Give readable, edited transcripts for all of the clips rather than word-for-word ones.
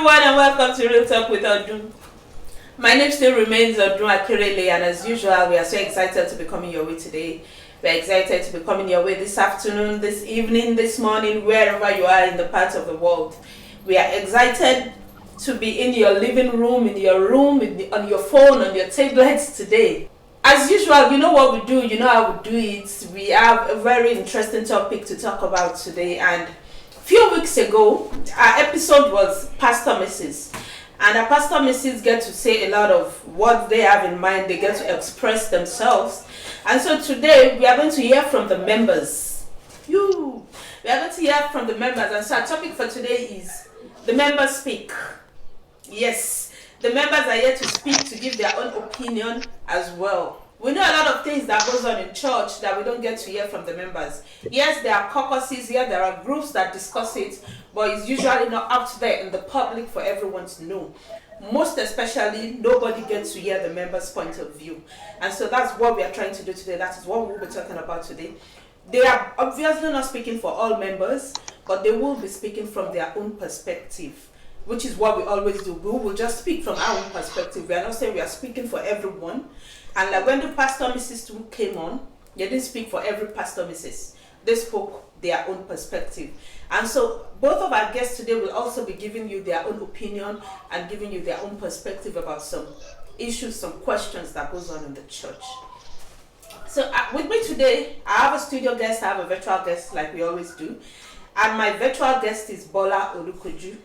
everyone, and welcome to Real Talk with Odun. My name still remains Odun Akirele, and as usual, we are so excited to be coming your way today. We are excited to be coming your way this afternoon, this evening, this morning, wherever you are in the part of the world. We are excited to be in your living room, in your room, on your phone, on your tablets today. As usual, you know what we do, you know how we do it. We have a very interesting topic to talk about today, and few weeks ago, our episode was Pastor Mrs. And our Pastor Mrs. get to say a lot of what they have in mind. They get to express themselves. And so today, we are going to hear from the members. We are going to hear from the members. And so our topic for today is the members speak. Yes, the members are here to speak, to give their own opinion as well. We know a lot of things that goes on in church that we don't get to hear from the members. Yes, there are caucuses here, there are groups that discuss it, but it's usually not out there in the public for everyone to know. Most especially, nobody gets to hear the members' point of view. And so that's what we are trying to do today. That is what we'll be talking about today. They are obviously not speaking for all members, but they will be speaking from their own perspective, which is what we always do. We will just speak from our own perspective. We are not saying we are speaking for everyone. And like when the Pastor Mrs. came on, they didn't speak for every Pastor Mrs. They spoke their own perspective. And so both of our guests today will also be giving you their own opinion and giving you their own perspective about some issues, some questions that goes on in the church. So with me today, I have a studio guest, I have a virtual guest like we always do. And my virtual guest is Bola Olukoju.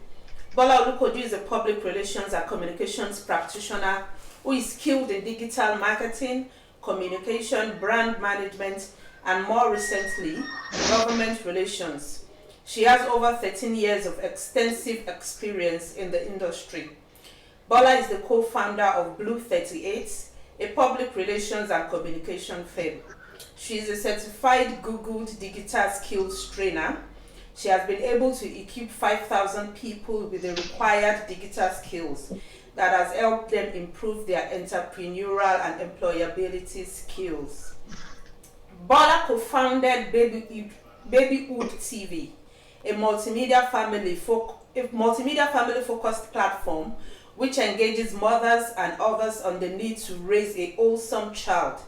Bola Olukoju is a public relations and communications practitioner who is skilled in digital marketing, communication, brand management, and more recently, government relations. She has over 13 years of extensive experience in the industry. Bola is the co-founder of Blue 38, a public relations and communication firm. She is a certified Google digital skills trainer. She has been able to equip 5,000 people with the required digital skills that has helped them improve their entrepreneurial and employability skills. Bola co-founded Babyhood TV, a multimedia family focused platform which engages mothers and others on the need to raise a wholesome child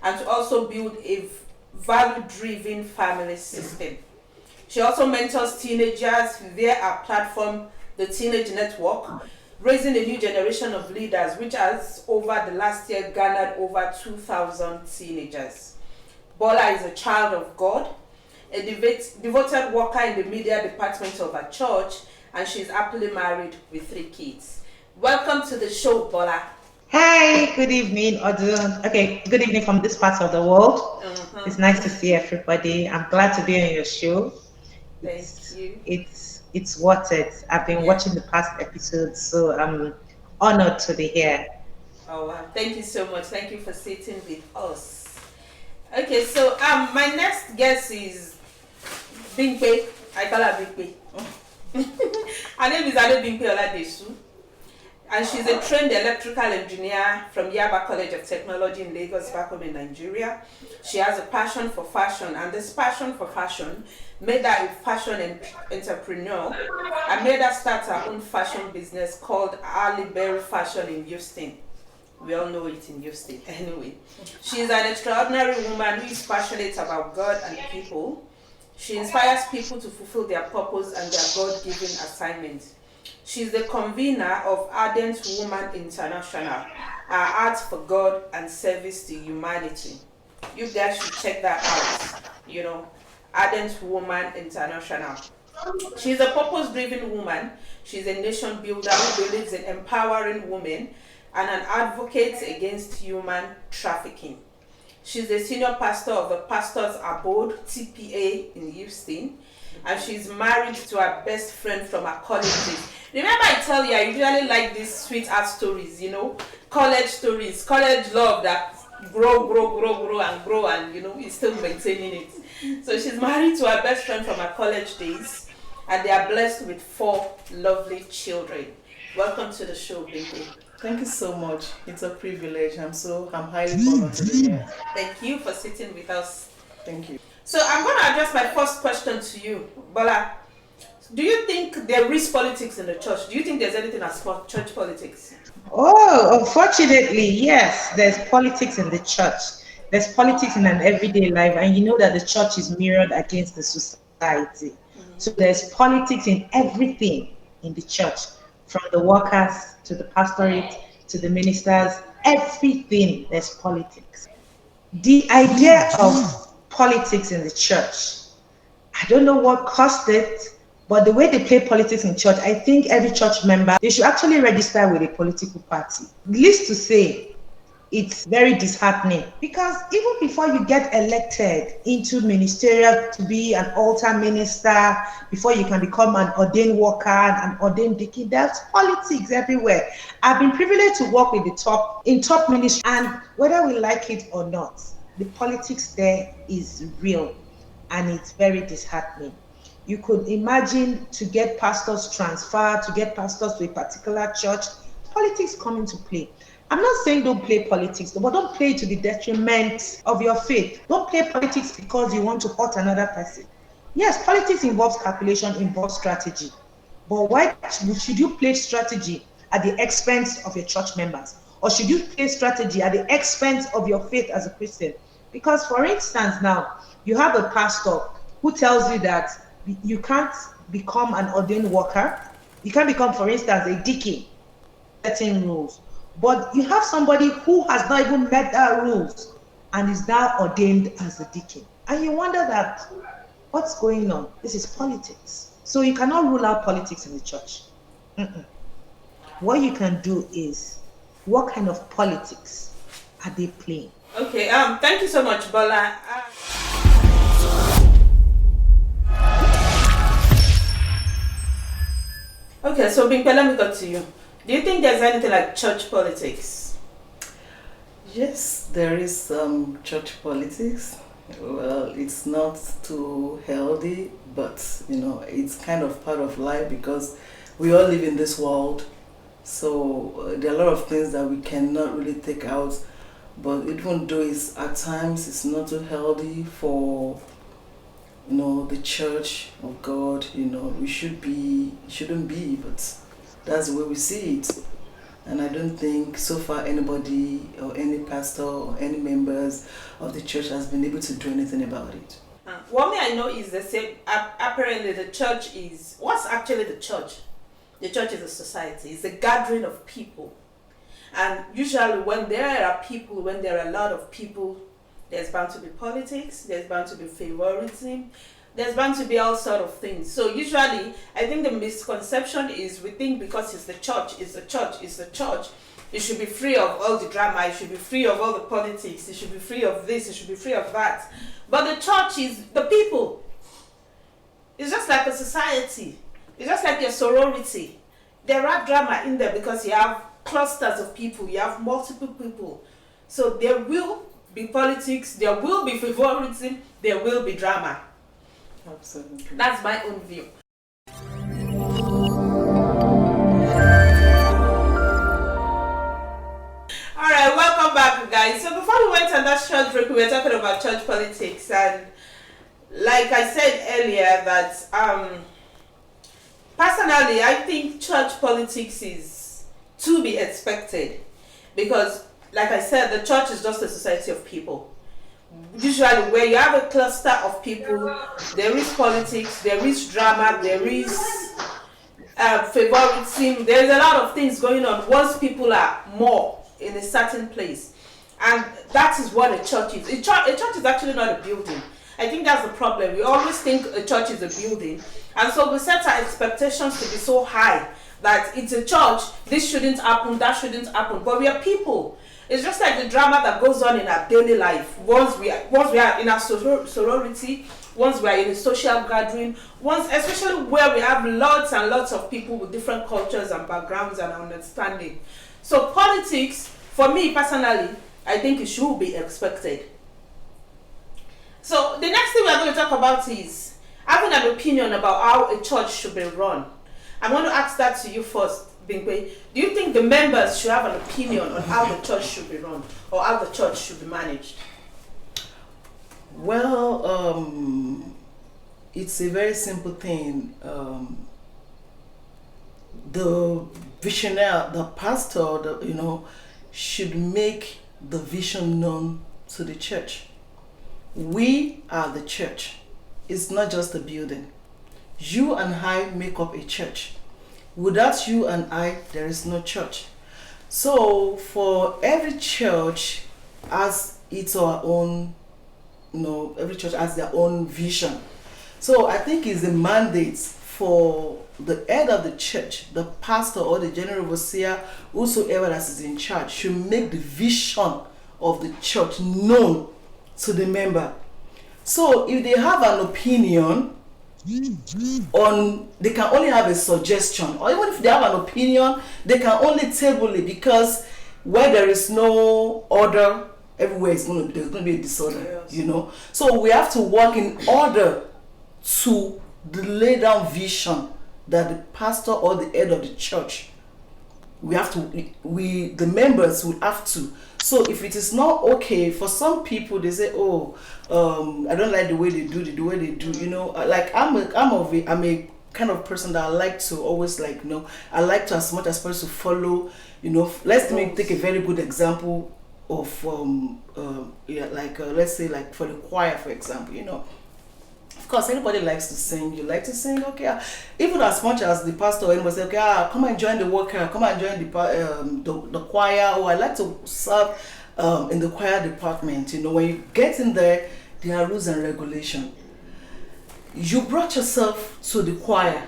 and to also build a value-driven family system. She also mentors teenagers via our platform, the Teenage Network, raising a new generation of leaders, which has over the last year garnered over 2,000 teenagers. Bola is a child of God, a devoted worker in the media department of her church, and she's happily married with 3 kids. Welcome to the show, Bola. Hi, good evening, Odun. Okay, good evening from this part of the world. It's nice to see everybody. I'm glad to be on your show. Thank you. It's worth it. I've been watching the past episodes, so I'm honored to be here. Oh wow, thank you so much. Thank you for sitting with us. Okay, so my next guest is Bimpe. I call her Bimpe. Her name is Ade Bimpe Oladesu, and she's a trained electrical engineer from Yaba College of Technology in Lagos, back home in Nigeria. She has a passion for fashion, and this passion for fashion made her a fashion entrepreneur and made her start her own fashion business called Ali Berry Fashion in Houston. We all know it in Houston anyway. She is an extraordinary woman who is passionate about God and people. She inspires people to fulfill their purpose and their God-given assignment. She is the convener of Ardent Woman International, our art for God and service to humanity. You guys should check that out, Ardent Woman International. She's a purpose-driven woman. She's a nation builder who believes in empowering women and an advocate against human trafficking. She's a senior pastor of the Pastor's Abode, TPA, in Houston, and she's married to her best friend from her college days. Remember I tell you, I usually like these sweetheart stories, college stories, college love that grow and is still maintaining it. So she's married to her best friend from her college days, and they are blessed with 4 lovely children. Welcome to the show, baby. Thank you so much. It's a privilege. I'm highly honored to be here. Thank you for sitting with us. Thank you. So I'm going to address my first question to you, Bola. Do you think there is politics in the church? Do you think there's anything as church politics? Oh, unfortunately, yes, there's politics in the church. There's politics in an everyday life, and you know that the church is mirrored against the society. So there's politics in everything in the church, from the workers to the pastorate to the ministers, everything there's politics. The idea of politics in the church, I don't know what caused it, but the way they play politics in church, I think every church member, they should actually register with a political party. Least to say, it's very disheartening because even before you get elected into ministerial to be an altar minister, before you can become an ordained worker, an ordained deacon, there's politics everywhere. I've been privileged to work with the top ministry, and whether we like it or not, the politics there is real and it's very disheartening. You could imagine to get pastors transferred, to get pastors to a particular church, politics come into play. I'm not saying don't play politics, but don't play to the detriment of your faith. Don't play politics because you want to hurt another person. Yes, politics involves calculation, involves strategy. But why should you play strategy at the expense of your church members? Or should you play strategy at the expense of your faith as a Christian? Because, for instance, now, you have a pastor who tells you that you can't become an ordained worker. You can't become, for instance, a deacon, setting rules. But you have somebody who has not even met that rules and is now ordained as a deacon. And you wonder that, what's going on? This is politics. So you cannot rule out politics in the church. What you can do is, what kind of politics are they playing? Okay, thank you so much, Bola. Okay, so Bimpe, let me go to you. Do you think there's anything like church politics? Yes, there is some church politics. Well, it's not too healthy, but it's kind of part of life because we all live in this world. So there are a lot of things that we cannot really take out. But even though at times it's not too healthy for the church of God, we shouldn't be, but that's the way we see it. And I don't think so far anybody or any pastor or any members of the church has been able to do anything about it. What I know is the same. Apparently the church is, what's actually the church? The church is a society. It's a gathering of people. And usually when there are a lot of people, there's bound to be politics, there's bound to be favoritism, there's bound to be all sort of things. So usually, I think the misconception is we think because it's the church, it should be free of all the drama, it should be free of all the politics, it should be free of this, it should be free of that. But the church is the people. It's just like a society. It's just like your sorority. There are drama in there because you have clusters of people, you have multiple people. So there will be politics, there will be favoritism, there will be drama. Absolutely. That's my own view. Alright, welcome back, guys. So before we went on that short break, we were talking about church politics, and like I said earlier that personally I think church politics is to be expected because, like I said, the church is just a society of people. Usually where you have a cluster of people, there is politics, there is drama, there is favoritism, there's a lot of things going on once people are more in a certain place. And that is what a church is. A church is actually not a building. I think that's the problem. We always think a church is a building, and so we set our expectations to be so high that it's a church, this shouldn't happen, that shouldn't happen, but we are people. It's just like the drama that goes on in our daily life. Once we are in our sorority, once we are in a social gathering, especially where we have lots and lots of people with different cultures and backgrounds and understanding. So politics, for me personally, I think it should be expected. So the next thing we are going to talk about is having an opinion about how a church should be run. I want to ask that to you first, Bingwe. Do you think the members should have an opinion on how the church should be run or how the church should be managed? Well, it's a very simple thing. The visionary, the pastor, should make the vision known to the church. We are the church. It's not just a building. You and I make up a church. Without you and I, there is no church. So for every church has its own, every church has their own vision. So I think it's a mandate for the head of the church, the pastor or the general overseer, whosoever that is in charge, should make the vision of the church known to the member. So if they have an opinion on, they can only have a suggestion, or even if they have an opinion, they can only table it, because where there is no order, everywhere there's going to be a disorder. Yes. So we have to work in order to lay down vision that the pastor or the head of the church, the members will have to. So if it is not okay for some people, they say, I don't like the way they do like I'm a kind of person that I like to always I like to, as much as possible, to follow, let's take a very good example of let's say, like for the choir, for example. Of course, anybody likes to sing. You like to sing, okay. Even as much as the pastor or anybody say, okay, come and join the worker, come and join the choir, or I like to serve in the choir department. When you get in there, there are rules and regulations. You brought yourself to the choir,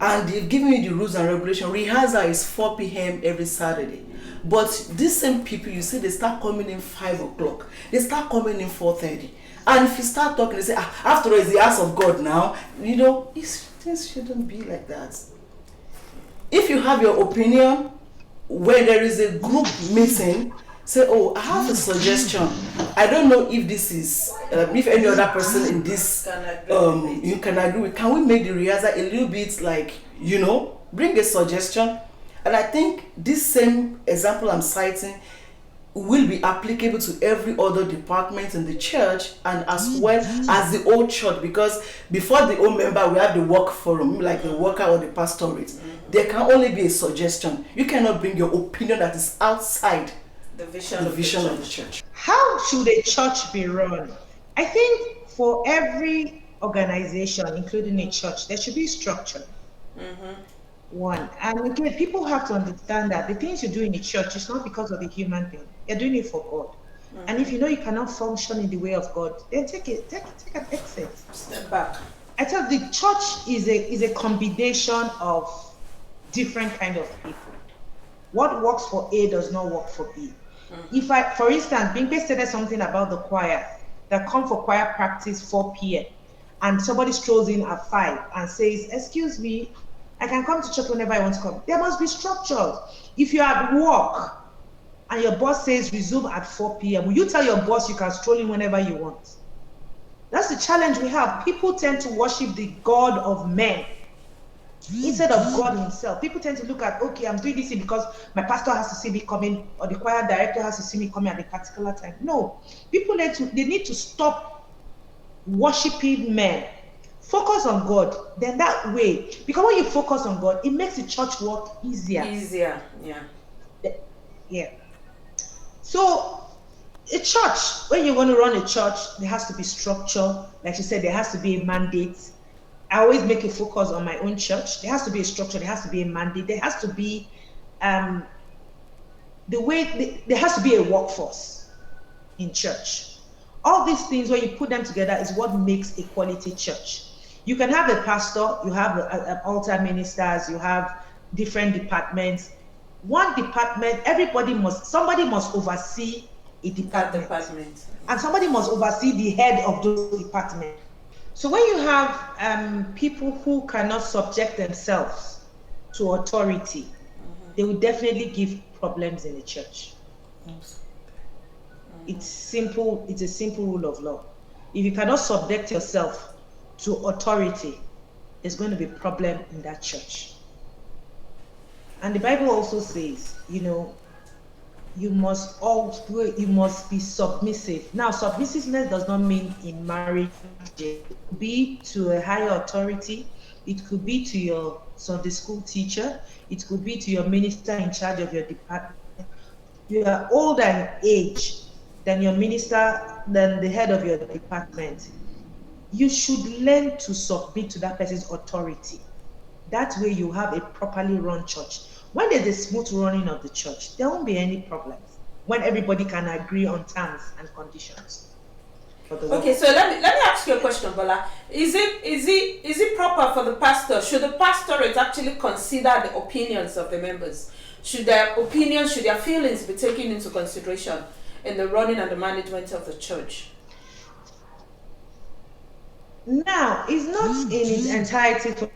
and they've given you the rules and regulations. Rehearsal is 4 p.m. every Saturday. But these same people, you see, they start coming in 5 o'clock. They start coming in 4:30. And if you start talking, they say, after all, it's the house of God now. Things shouldn't be like that. If you have your opinion, where there is a group meeting, say, I have a suggestion. I don't know if this is, if any other person in this, you can agree with. Can we make the rehearsal a little bit bring a suggestion? And I think this same example I'm citing will be applicable to every other department in the church, and as well as the old church, because before the old member, we have the work forum, like the worker or the pastorate. There can only be a suggestion. You cannot bring your opinion that is outside the vision of the church. How should a church be run? I think for every organization, including a church, there should be structure. One. And again, people have to understand that the things you do in the church is not because of the human thing. You're doing it for God. And if you know you cannot function in the way of God, then take an exit. Step back. I thought the church is a combination of different kind of people. What works for A does not work for B. If for instance, Bimpe said something about the choir that come for choir practice 4 p.m. and somebody strolls in at 5 and says, "Excuse me, I can come to church whenever I want to come." There must be structures. If you're at work and your boss says resume at 4 p.m., will you tell your boss you can stroll in whenever you want? That's the challenge we have. People tend to worship the God of men instead of God himself. People tend to look at, okay, I'm doing this because my pastor has to see me coming, or the choir director has to see me coming at a particular time. No, people need to stop worshiping men. Focus on God. Then that way, because when you focus on God, it makes the church work easier. Yeah. So a church, when you're going to run a church, there has to be structure. Like you said, there has to be a mandate. I always make a focus on my own church. There has to be a structure. There has to be a mandate. There has to be there has to be a workforce in church. All these things, when you put them together, is what makes a quality church. You can have a pastor, you have altar ministers, you have different departments. One department, somebody must oversee a department. And somebody must oversee the head of those departments. So when you have people who cannot subject themselves to authority, they will definitely give problems in the church. It's simple. It's a simple rule of law. If you cannot subject yourself to authority, there's going to be a problem in that church. And the Bible also says, you must be submissive. Now, submissiveness does not mean in marriage. It could be to a higher authority. It could be to your Sunday school teacher. It could be to your minister in charge of your department. You are older in age than your minister, than the head of your department. You should learn to submit to that person's authority. That way you have a properly run church. When there's a smooth running of the church, there won't be any problems. When everybody can agree on terms and conditions. Okay, so let me ask you a question, Bola. Is it proper for the pastor? Should the pastorate actually consider the opinions of the members? Should their feelings be taken into consideration in the running and the management of the church? Now, it's not in its entirety for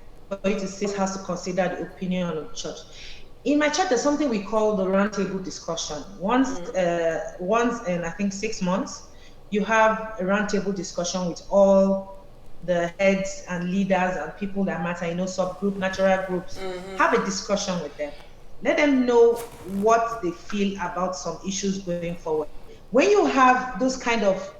you to say it has to consider the opinion of the church. In my church, there's something we call the roundtable discussion. Once in I think 6 months, you have a roundtable discussion with all the heads and leaders and people that matter, subgroup, natural groups. Have a discussion with them. Let them know what they feel about some issues going forward. When you have those kind of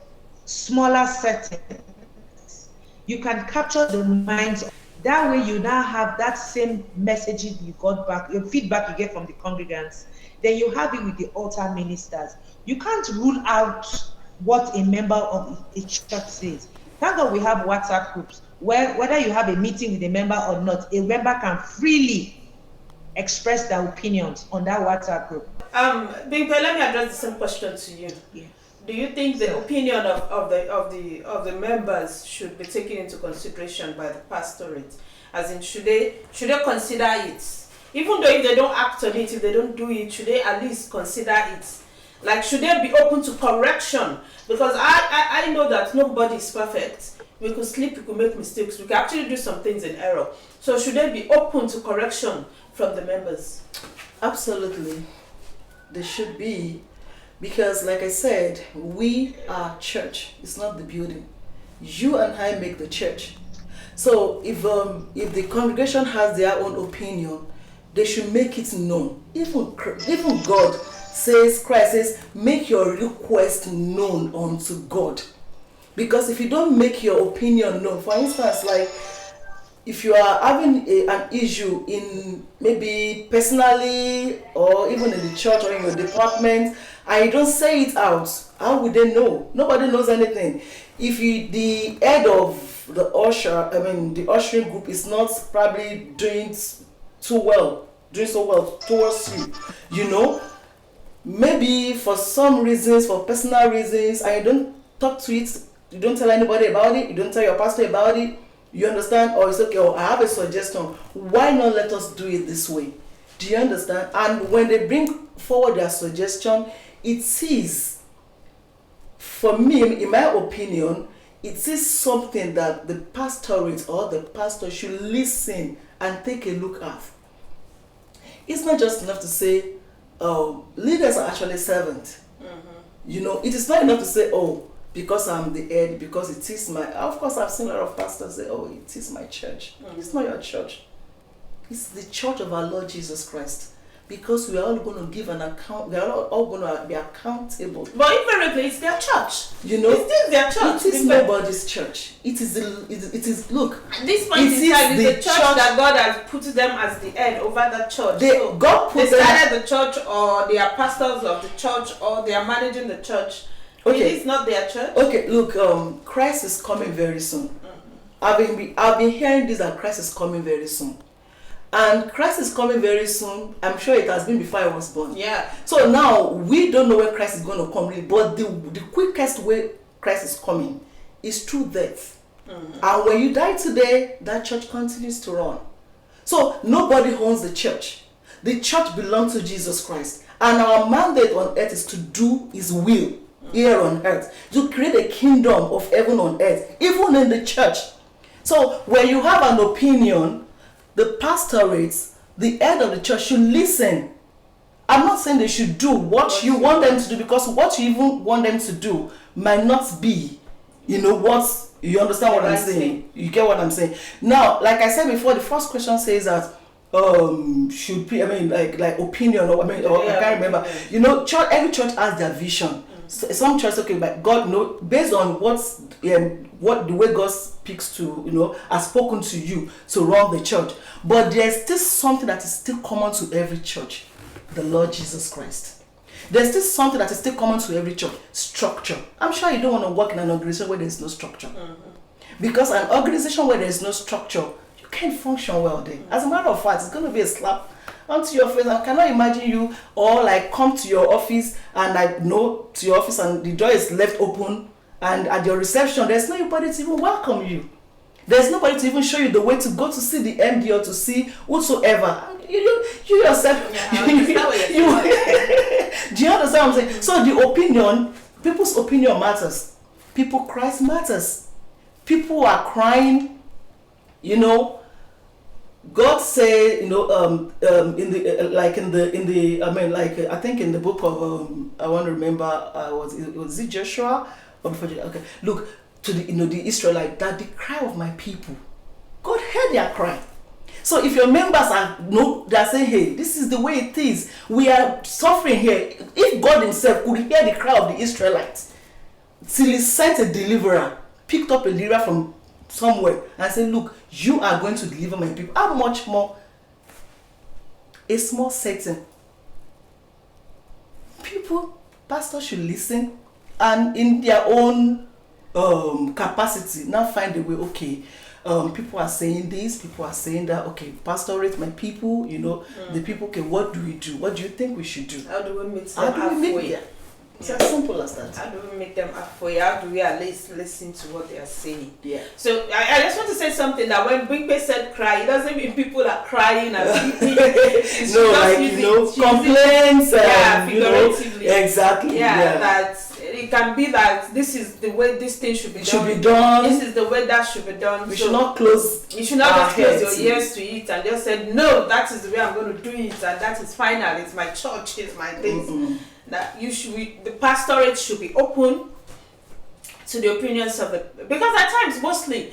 smaller settings, you can capture the minds. That way you now have that same messaging you got back, your feedback you get from the congregants. Then you have it with the altar ministers. You can't rule out what a member of a church says. Thank God we have WhatsApp groups where whether you have a meeting with a member or not, a member can freely express their opinions on that WhatsApp group. Bimpe, let me address the same question to you. Yeah. Do you think the opinion of the members should be taken into consideration by the pastorate? As in, should they consider it? Even though if they don't act on it, if they don't do it, should they at least consider it? Like, should they be open to correction? Because I know that nobody is perfect. We could sleep, we could make mistakes, we could actually do some things in error. So should they be open to correction from the members? Absolutely. They should be. Because like I said, we are church. It's not the building. You and I make the church. So if the congregation has their own opinion, they should make it known. Even God says, Christ says, make your request known unto God. Because if you don't make your opinion known, for instance, like if you are having an issue in maybe personally or even in the church or in your department, and you don't say it out, how would they know? Nobody knows anything. If the head of the ushering group is not probably doing so well towards you, maybe for some reasons, for personal reasons, and you don't talk to it, you don't tell anybody about it, you don't tell your pastor about it, you understand? Or it's okay, I have a suggestion. Why not let us do it this way? Do you understand? And when they bring forward their suggestion, it is, for me, in my opinion, it is something that the pastorate or the pastor should listen and take a look at. It's not just enough to say, leaders are actually servants. It is not enough to say, because I'm the head, because it is my... Of course, I've seen a lot of pastors say, it is my church. It's not your church. It's the church of our Lord Jesus Christ. Because we are all going to give an account. We are all going to be accountable. But invariably, it's their church. It's still their church. It is nobody's church. It is look. At this point in time, it's the church that God has put them as the head over that church. They started the church, or they are pastors of the church, or they are managing the church. Okay. It is not their church. Okay, look, Christ is coming very soon. I've been hearing this, that Christ is coming very soon. And Christ is coming very soon. I'm sure it has been before I was born. Yeah. So now we don't know where Christ is going to come, really, but the quickest way Christ is coming is through death. And when you die today, that church continues to run. So nobody owns the church. The church belongs to Jesus Christ. And our mandate on earth is to do His will here on earth. To create a kingdom of heaven on earth, even in the church. So when you have an opinion, the pastorates, the head of the church should listen. I'm not saying they should do what you want them to do, because what you even want them to do might not be, what you understand what I'm saying. You get what I'm saying. Now, like I said before, the first question says that should be, I mean, like opinion, or I can't remember. You know, every church has their vision. So some churches, okay, but God know based on what the way God speaks to, has spoken to you to run the church. But there's still something that is still common to every church: the Lord Jesus Christ. There's still something that is still common to every church: structure. I'm sure you don't want to work in an organization where there's no structure, because an organization where there's no structure, can't function well there. As a matter of fact, it's going to be a slap onto your face. I cannot imagine you all like come to your office and to your office and the door is left open, and at your reception there's nobody to even welcome you. There's nobody to even show you the way to go to see the MD or to see whosoever. You yourself. Yeah, do you understand what I'm saying? So the opinion, people's opinion matters. People cries matters. People are crying. God said, in the I think in the book of I want to remember, was it Joshua or before? Okay, look to the Israelite, that the cry of my people, God heard their cry. So if your members they're saying, hey, this is the way it is. We are suffering here. If God Himself could hear the cry of the Israelites, till He sent a deliverer, picked up a deliverer from somewhere and say, look, you are going to deliver my people. How much more a small setting? Pastors should listen and in their own capacity now find a way. Okay, people are saying this, people are saying that. Okay, pastorate my people. The people. Okay, what do we do? What do you think we should do? How do we meet them halfway? It's as simple as that. How do we make them halfway? How do we at least listen to what they are saying? Yeah. So I just want to say something, that when Bingbe said cry, it doesn't mean people are crying and weeping. Complaints. Figuratively. Exactly. Yeah, that it can be that this is the way this thing should be done. This is the way that should be done. We should not close. You should not just close your ears to it and just say, no, that is the way I'm going to do it, and that is final. It's my church. It's my things. That the pastorate should be open to the opinions of because at times, mostly,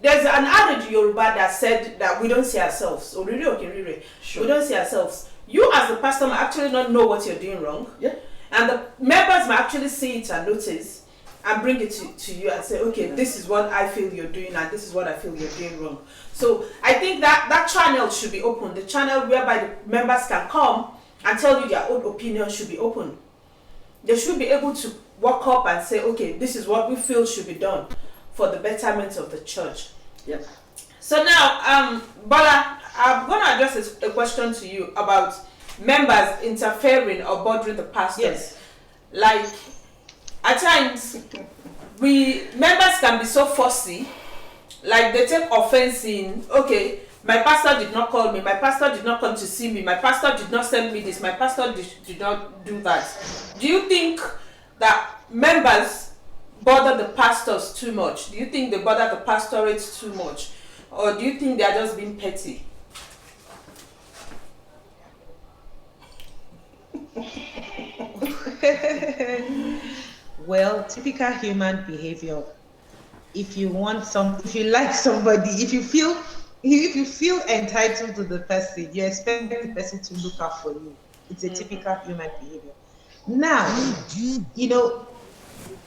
there's an adage in Yoruba that said that we don't see ourselves. Sure. We don't see ourselves. You as the pastor might actually not know what you're doing wrong. Yeah. And the members might actually see it and notice and bring it to you and say, okay, this is what I feel you're doing and this is what I feel you're doing wrong. So I think that channel should be open. The channel whereby the members can come and tell you their own opinion should be open. They should be able to walk up and say, okay, this is what we feel should be done for the betterment of the church. Yep. So now, Bola, I'm going to address a question to you about members interfering or bothering the pastors. Yes. Like, at times, members can be so fussy, like they take offense in, okay, my pastor did not call me, my pastor did not come to see me, my pastor did not send me this, my pastor did not do that. Do you think that members bother the pastors too much? Do you think they bother the pastorate too much? Or do you think they are just being petty? Well, typical human behavior. If you like somebody, if you feel entitled to the person, you expect the person to look out for you. It's a typical human behavior. Now,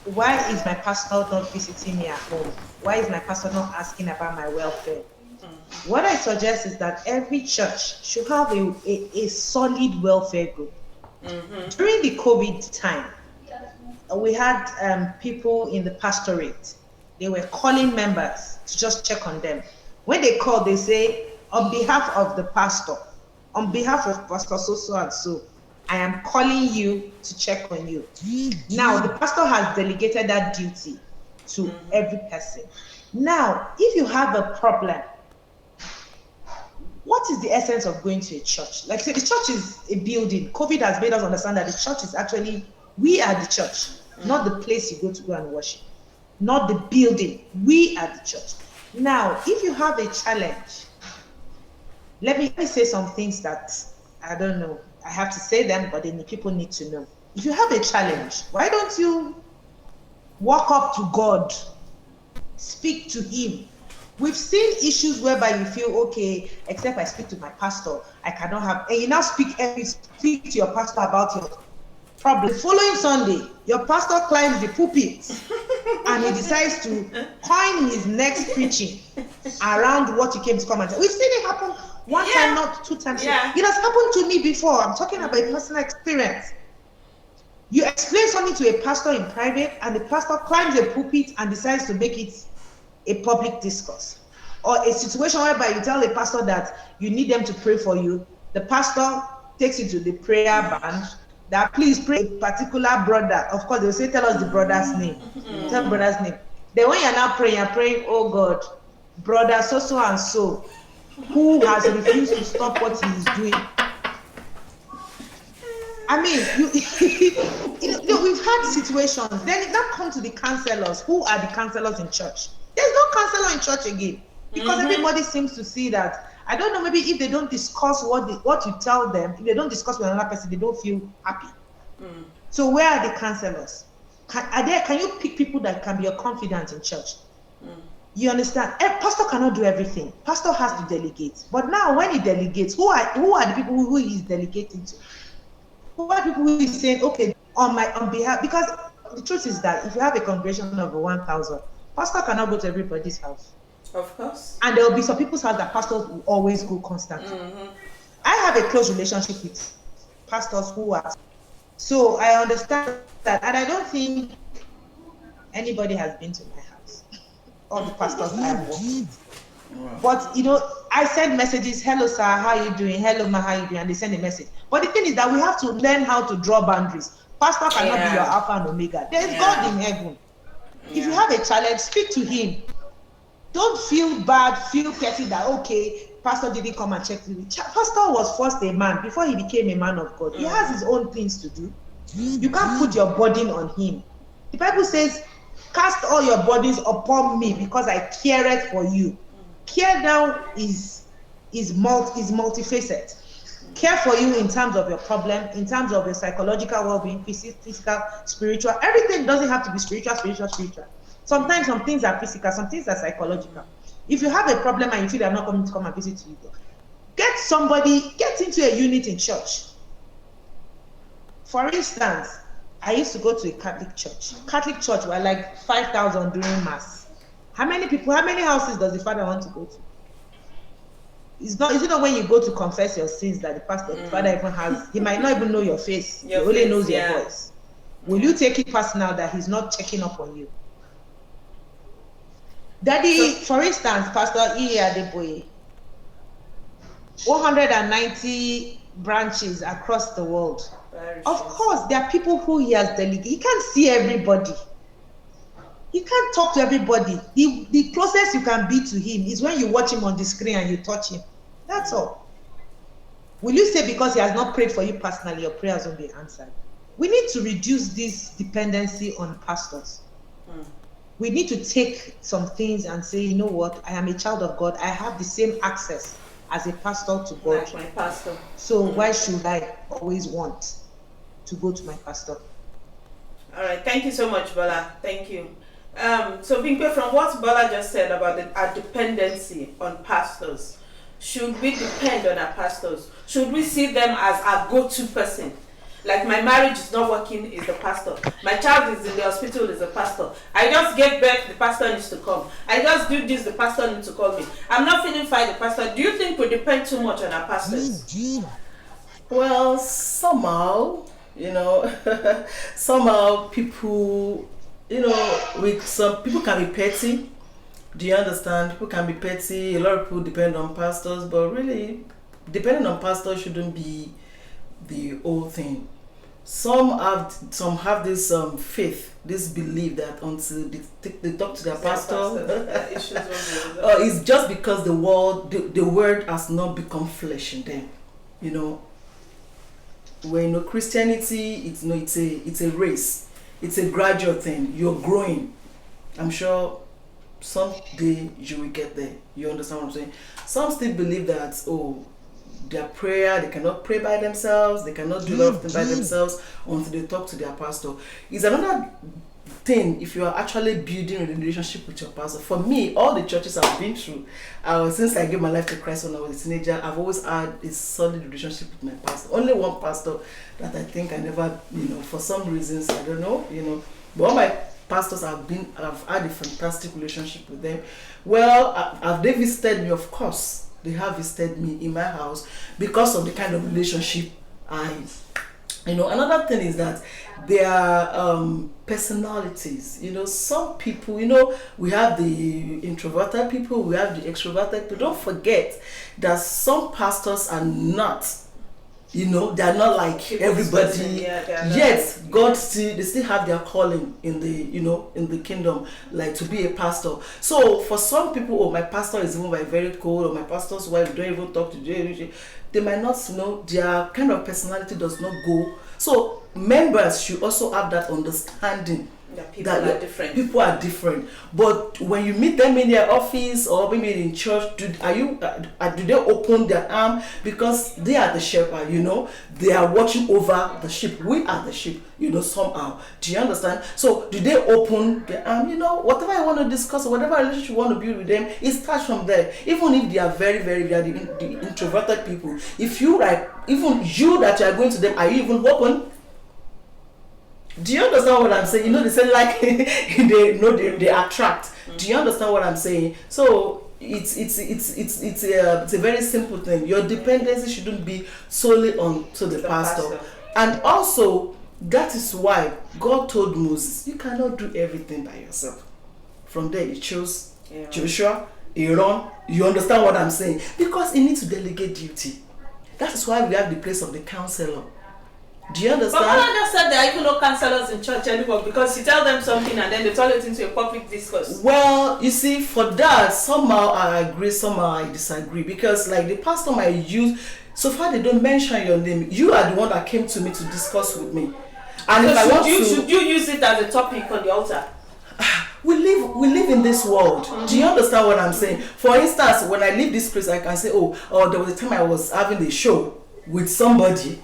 why is my pastor not visiting me at home? Why is my pastor not asking about my welfare? What I suggest is that every church should have a solid welfare group. During the COVID time, we had people in the pastorate. They were calling members to just check on them. When they call, they say, on behalf of the pastor, on behalf of Pastor so and so, I am calling you to check on you. Now, the pastor has delegated that duty to every person. Now, if you have a problem, what is the essence of going to a church? Like, say, the church is a building. COVID has made us understand that the church is actually, we are the church, not the place you go and worship, not the building. We are the church. Now, if you have a challenge, let me say some things that I don't know. I have to say them, but then the people need to know. If you have a challenge, why don't you walk up to God, speak to Him, We've seen issues whereby you feel, okay, except I speak to my pastor, I cannot have, and you now speak to your pastor about your problem. The following Sunday, your pastor climbs the pulpit and he decides to coin his next preaching around what he came to come and tell. We've seen it happen one time, not 2 times. Yeah. It has happened to me before. I'm talking about a personal experience. You explain something to a pastor in private, and the pastor climbs a pulpit and decides to make it a public discourse. Or a situation whereby you tell a pastor that you need them to pray for you. The pastor takes you to the prayer band that please pray a particular brother. Of course, they'll say, tell us the brother's name. Tell the brother's name. Then when you're now praying, you're praying, oh God, brother so and so, who has refused to stop what he is doing. I mean, we've had situations. Then it now comes to the counselors. Who are the counselors in church? There's no counselor in church again, because everybody seems to see that. I don't know, maybe if they don't discuss what you tell them, if they don't discuss with another person, they don't feel happy. So where are the counselors? Can you pick people that can be your confidant in church? You understand? Pastor cannot do everything. Pastor has to delegate. But now when he delegates, who are the people who he is delegating to? Who are people who is saying, okay, on behalf? Because the truth is that if you have a congregation of 1,000, pastor cannot go to everybody's house. Of course. And there will be some people's house that pastors will always go constantly. I have a close relationship with pastors who are. So I understand that, and I don't think anybody has been to my house. All the pastors I have worked with. But I send messages, hello sir, how are you doing? Hello ma, how are you doing? And they send a message. But the thing is that we have to learn how to draw boundaries. Pastor cannot be your Alpha and Omega. There is God in heaven. If you have a challenge, speak to him. Don't feel bad, feel petty that, okay, pastor didn't come and check with me. Pastor was first a man before he became a man of God. He has his own things to do. You can't put your burden on him. The Bible says, cast all your burdens upon me because I careth for you. Care now is multifaceted. Care for you in terms of your problem, in terms of your psychological well-being, physical, spiritual. Everything doesn't have to be spiritual. Sometimes some things are physical, some things are psychological. If you have a problem and you feel they're not coming to come and visit you, get into a unit in church. For instance, I used to go to a Catholic church. Catholic church were like 5,000 during mass. How many houses does the father want to go to? Is it not when you go to confess your sins that the father even has, he might not even know your face. He only knows your voice. Will you take it personal that he's not checking up on you? Daddy, for instance, Pastor E. Adeboye, 190 branches across the world. Of course, there are people who he has delegated. He can't see everybody. He can't talk to everybody. The closest you can be to him is when you watch him on the screen and you touch him. That's all. Will you say because he has not prayed for you personally, your prayers won't be answered? We need to reduce this dependency on pastors. We need to take some things and say, you know what, I am a child of God. I have the same access as a pastor to God. Like my pastor. So why should I always want to go to my pastor? All right, thank you so much, Bola. Thank you. So Bimpe, from what Bola just said about our dependency on pastors, should we depend on our pastors? Should we see them as our go-to person? Like my marriage is not working, is the pastor. My child is in the hospital, is the pastor. I just gave birth, the pastor needs to come. I just do this, the pastor needs to call me. I'm not feeling fine, the pastor. Do you think we depend too much on our pastors? Well, somehow, somehow people, with some people can be petty. Do you understand? People can be petty. A lot of people depend on pastors, but really, depending on pastors shouldn't be the whole thing. Some have this faith, this belief that until they talk to their pastor, it's just because the word has not become flesh in them. When Christianity, it's a race, it's a gradual thing. You're growing. I'm sure someday you will get there. You understand what I'm saying? Some still believe that their prayer, they cannot pray by themselves, they cannot do a lot of things by themselves until they talk to their pastor. It's another thing if you are actually building a relationship with your pastor. For me, all the churches I've been through, since I gave my life to Christ when I was a teenager, I've always had a solid relationship with my pastor. Only one pastor that I think I never, for some reasons, I don't know, but all my pastors I've had a fantastic relationship with them. Well, have they visited me? Of course, they have visited me in my house because of the kind of relationship another thing is that their personalities. Some people, we have the introverted people, we have the extroverted people. Don't forget that some pastors are not, they are not like everybody. Yes, God they still have their calling in the in the kingdom, like to be a pastor. So for some people, my pastor is even very cold, or my pastor's wife don't even talk to them. They might not their kind of personality does not go. So members should also have that understanding that people are different. But when you meet them in their office or maybe in church, do they open their arm? Because they are the shepherd, they are watching over the sheep. We are the sheep, somehow. Do you understand? So do they open their arm? Whatever I want to discuss or whatever relationship you want to build with them, it starts from there. Even if they are very, very, very the introverted people, if you even you that you are going to them, are you even open? Do you understand what I'm saying? They say like they attract. Do you understand what I'm saying? So it's a very simple thing. Your dependency shouldn't be solely on to the pastor. And also that is why God told Moses, you cannot do everything by yourself. From there he chose Joshua, Aaron. You understand what I'm saying? Because he needs to delegate duty. That is why we have the place of the counselor. Do you understand? But Mama just said there are even no counselors in church anymore, because you tell them something and then they turn it into a public discourse. Well, you see, for that, somehow I agree, somehow I disagree. Because like the pastor might use, so far they don't mention your name. You are the one that came to me to discuss with me. And so if should you use it as a topic on the altar? We live in this world. Do you understand what I'm saying? For instance, when I leave this place, I can say, there was a time I was having a show with somebody.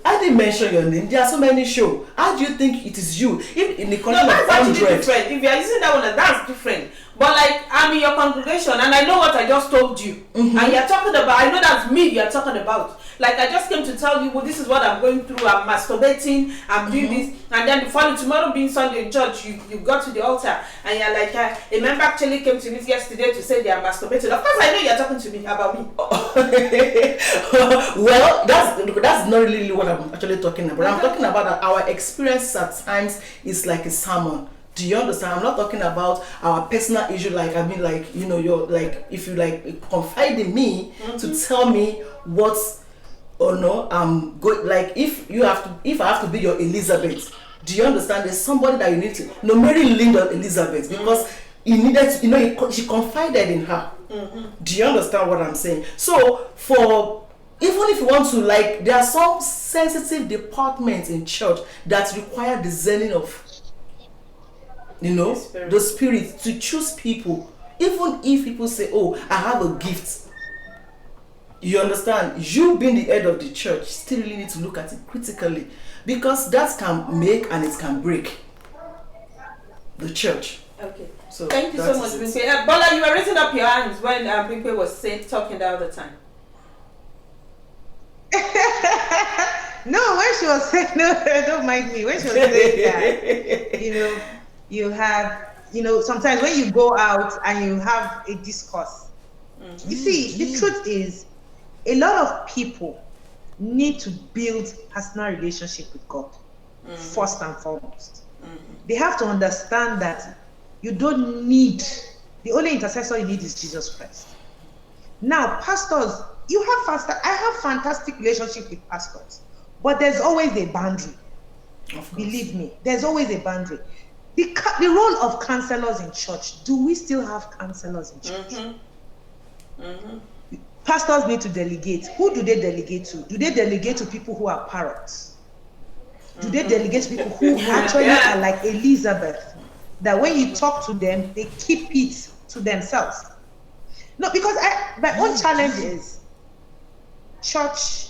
I didn't mention your name. There are so many shows. How do you think it is you? If in the country of 100. That's actually different. If you are using that one, that's different. But like, I'm in your congregation and I know what I just told you. And you're talking about, I know that's me you're talking about. Like, I just came to tell you, this is what I'm going through. I'm masturbating, I'm doing this. And then the following tomorrow being Sunday in church, you got to the altar and you're like, a member actually came to me yesterday to say they are masturbating. Of course I know you're talking to me about me. Well, that's not really what I'm actually talking about. I'm talking about that our experience at times is like a sermon. Do you understand? I'm not talking about our personal issue. Like, you're like, if you like confide in me to tell me what's or no, I'm good. Like, if I have to be your Elizabeth, do you understand? There's somebody that you need to. No, Mary leaned on Elizabeth because he needed to, she confided in her. Do you understand what I'm saying? So even if you want to, like, there are some sensitive departments in church that require discerning of the spirit to choose people. Even if people say, I have a gift, you understand, you being the head of the church still really need to look at it critically, because that can make and it can break the church. Okay, so thank you so much, Bimpe. Bola, you were raising up your hands when Bimpe was talking the other time. No, when she was saying, no, don't mind me. When she was saying that, you have, sometimes when you go out and you have a discourse, you see, the truth is, a lot of people need to build personal relationship with God, first and foremost. They have to understand that you don't need, the only intercessor you need is Jesus Christ. Now, pastors, I have fantastic relationship with pastors, but there's always a boundary. Believe me, there's always a boundary. The role of counselors in church, do we still have counselors in church? Pastors need to delegate. Who do they delegate to? Do they delegate to people who are parrots? Do they delegate to people who actually are like Elizabeth, that when you talk to them, they keep it to themselves? No, because my own challenge is, church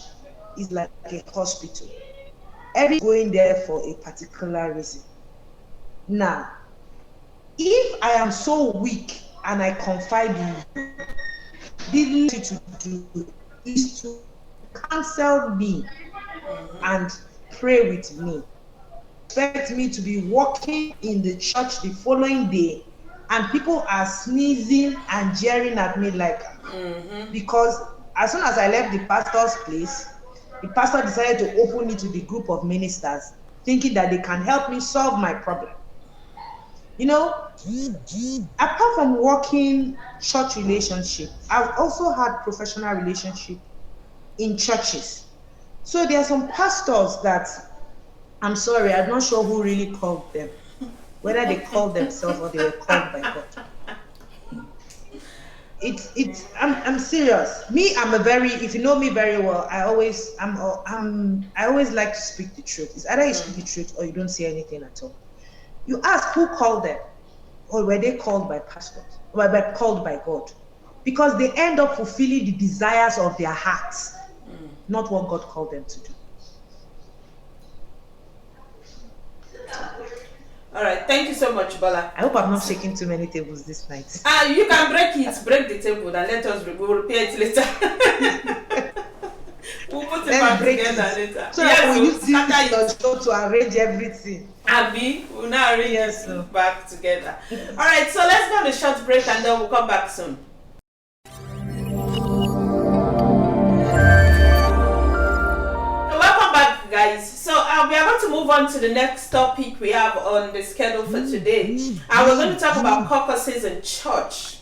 is like a hospital. Every going there for a particular reason. Now, if I am so weak and I confide in you, the least you to do is to counsel me and pray with me. Expect me to be walking in the church the following day and people are sneezing and jeering at me like, because as soon as I left the pastor's place, the pastor decided to open it to the group of ministers, thinking that they can help me solve my problem. You know, apart from working church relationship, I've also had professional relationship in churches. So there are some pastors that, I'm sorry, I'm not sure who really called them, whether they called themselves or they were called by God. I'm serious. Me, I'm a very, if you know me very well, I always like to speak the truth. It's either you speak the truth or you don't say anything at all. You ask who called them, or were they called by pastors, or were called by God? Because they end up fulfilling the desires of their hearts, not what God called them to do. All right, thank you so much, Bola. I hope I'm not shaking too many tables this night. You can break the table and let us we'll repair it later. We'll put it back together later. So yes, we'll use this show to arrange everything. Abby, we'll now arrange it back together. All right, so let's go on a short break and then we'll come back soon. Welcome back, guys. So we are going to move on to the next topic we have on the schedule for today. And we're going to talk about caucuses in church.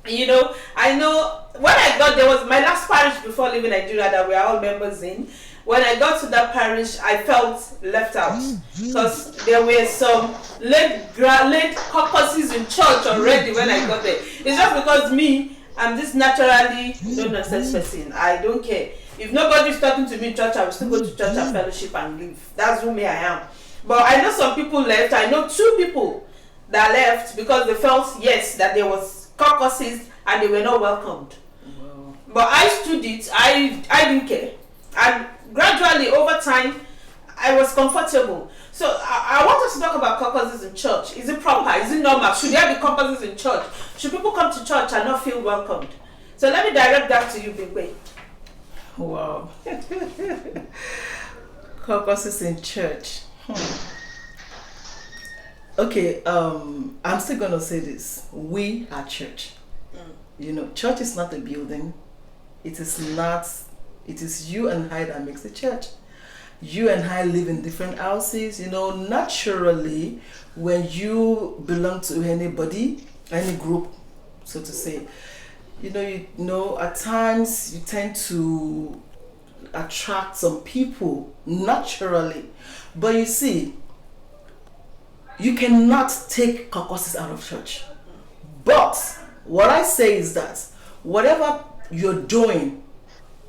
You know, I know when I got there was my last parish before leaving Nigeria that we are all members in. When I got to that parish, I felt left out because there were some late caucuses in church already when I got there. It's just because me, I'm this naturally no-nonsense person. I don't care. If nobody's talking to me in church, I will still go to church and fellowship and leave. That's who me I am. But I know some people left. I know 2 people that left because they felt, yes, that there was caucuses and they were not welcomed. Wow. But I stood it. I didn't care. And gradually, over time, I was comfortable. So I want us to talk about caucuses in church. Is it proper? Is it normal? Should there be caucuses in church? Should people come to church and not feel welcomed? So let me direct that to you, Bigwe. Wow. Caucuses in church. Okay, I'm still gonna say this. We are church. You know, church is not a building. It is you and I that makes the church. You and I live in different houses. You know, naturally, when you belong to anybody, any group, so to say, you know, at times you tend to attract some people naturally. But you see, you cannot take caucuses out of church. But what I say is that whatever you're doing,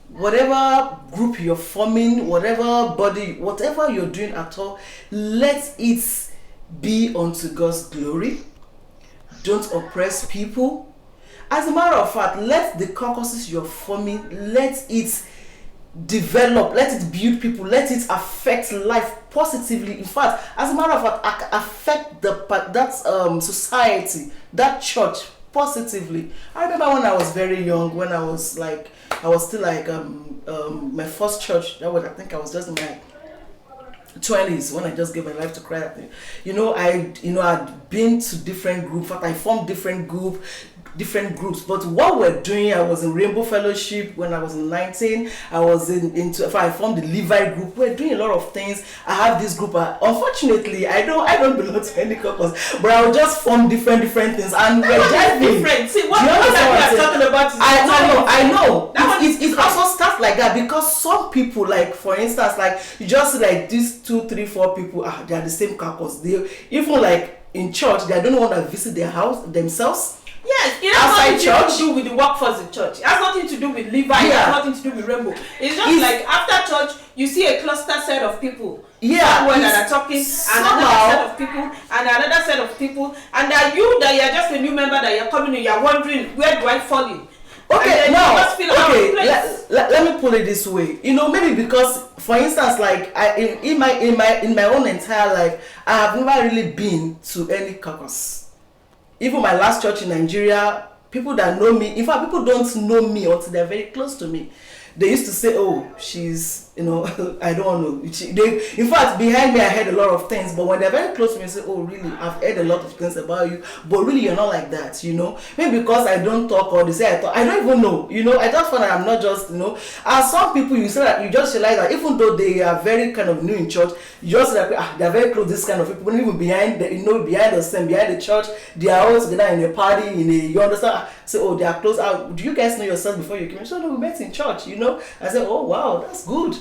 whatever group you're forming, whatever body, whatever you're doing at all, let it be unto God's glory. Don't oppress people. As a matter of fact, let the caucuses you're forming, let it develop, let it build people, let it affect life positively. In fact, as a matter of fact, affect that society, that church positively. I remember when I was very young, when I was still like my first church. I think I was just in my 20s when I just gave my life to Christ. I'd been to different groups. In fact, I formed different groups, but what we're doing, I was in Rainbow Fellowship when I was 19. I formed the Levi group. We're doing a lot of things. I have this group. Unfortunately, I don't belong to any caucus, but I will just form different things, and we're driving. Different. See what I'm talking about is I know. It also starts like that because some people, like for instance, like you just like these 2, 3, 4 people, they are the same caucus. They even like in church, they don't want to visit their house themselves. Yes, it has nothing to do with the workforce in church. It has nothing to do with Levi. It has nothing to do with Rainbow. It's just like after church, you see a cluster set of people. Yeah, that are talking, another set of people, and another set of people, and that you're just a new member that you're coming in. You're wondering, where do I fall in? Okay, and now, you just feel out of place. let me put it this way. Maybe because, for instance, like in my own entire life, I have never really been to any caucus. Even my last church in Nigeria, people that know me, in fact, people don't know me until they're very close to me. They used to say, "Oh, she's, I don't know." In fact, behind me, I heard a lot of things. But when they're very close to me, they say, "Oh, really? I've heard a lot of things about you, but really, you're not like that." Maybe because I don't talk, or they say I talk. I don't even know. I just find that I'm not just, As some people, you say that you just realize that even though they are very kind of new in church, you just like they're very close. This kind of people, even behind the scene, behind the church, they are always together in a party, you understand? Say, "Oh, they are close." Do you guys know yourself before you came? So no, we met in church. I said, "Oh wow, that's good."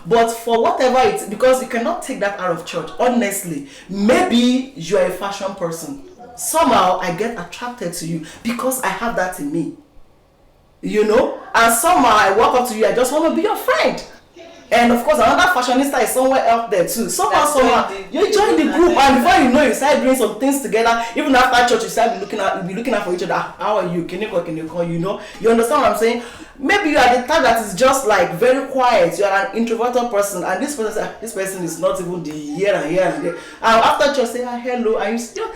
But for whatever it's, because you cannot take that out of church. Honestly, maybe you're a fashion person. Somehow I get attracted to you because I have that in me. And somehow I walk up to you, I just want to be your friend. And of course, another fashionista is somewhere out there too. Somehow you join the group, and before you know, you start doing some things together. Even after church, you be looking out for each other. How are you? Can you call? You understand what I'm saying? Maybe you are the type that is just like very quiet. You are an introverted person, and this person is not even the here and there. And after church, say hello, and you still,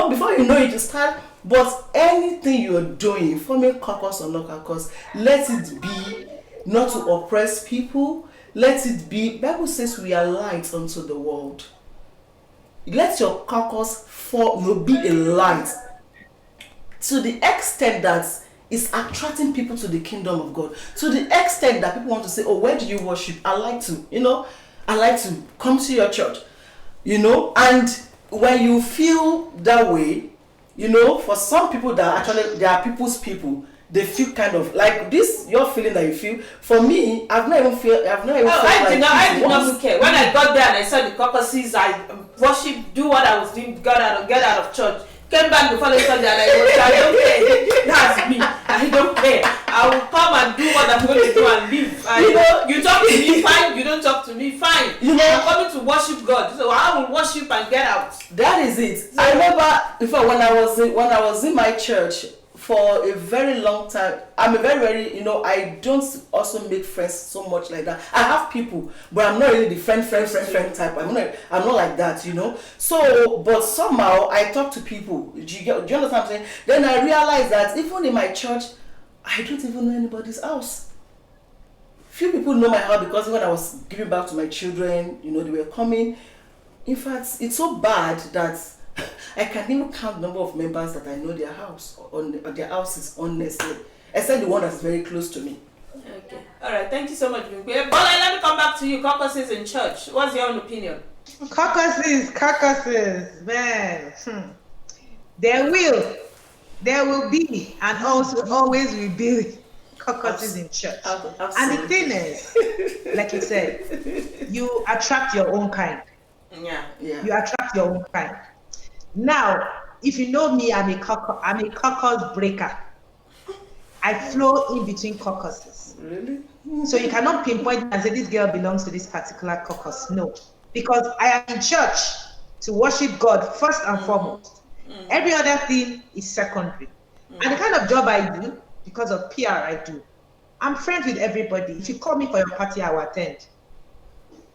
before you know it, you start. But anything you're doing, forming caucus or not caucus, let it be not to oppress people. Let it be. Bible says we are light unto the world. Let your caucus be a light to the extent that it's attracting people to the kingdom of God. To the extent that people want to say, "Oh, where do you worship? I like to come to your church." And when you feel that way, for some people that actually they are people's people. They feel kind of like this. Your feeling that you feel. For me, I've not even felt. I did not care. When I got there and I saw the caucuses, I worship, do what I was doing, get out of church. Came back the following Sunday and I don't care. That's me. I don't care. I will come and do what I'm going to do and leave. And you talk to me, fine. You don't talk to me, fine. I'm coming to worship God, so I will worship and get out. That is it. So, I remember before when I was in my church. For a very long time, I'm a very, I don't also make friends so much like that. I have people, but I'm not really the friend type. I'm not like that, So, but somehow I talk to people. Do you understand what I'm saying? Then I realized that even in my church, I don't even know anybody's house. Few people know my house because when I was giving back to my children, they were coming. In fact, it's so bad that I can't even count the number of members that I know their house on their houses, honestly, except the one that's very close to me. Okay, all right. Thank you so much, Bimpe. But let me come back to you. Caucuses in church. What's your own opinion? Caucuses, man. There will be, and also always will be caucuses in church. Absolutely. And the thing is, like you said, you attract your own kind. Yeah. You attract your own kind. Now, if you know me, I'm a caucus breaker. I flow in between caucuses. Really? So you cannot pinpoint and say this girl belongs to this particular caucus. No, because I am in church to worship God first and foremost. Every other thing is secondary. And the kind of job I do, because of PR I do, I'm friends with everybody. If you call me for your party, I will attend.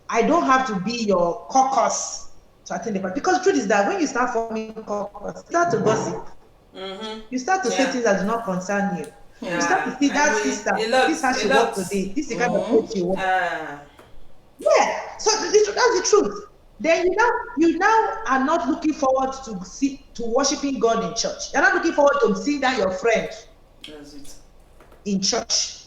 I don't have to be your caucus to attend the party. Because the truth is that when you start forming caucus, you start to gossip. You start to say things that do not concern you. You start to see that sister, this has to work today. This is the kind of coach you want. Yeah, so that's the truth. Then you now are not looking forward to worshiping God in church. You're not looking forward to seeing that your friend in church.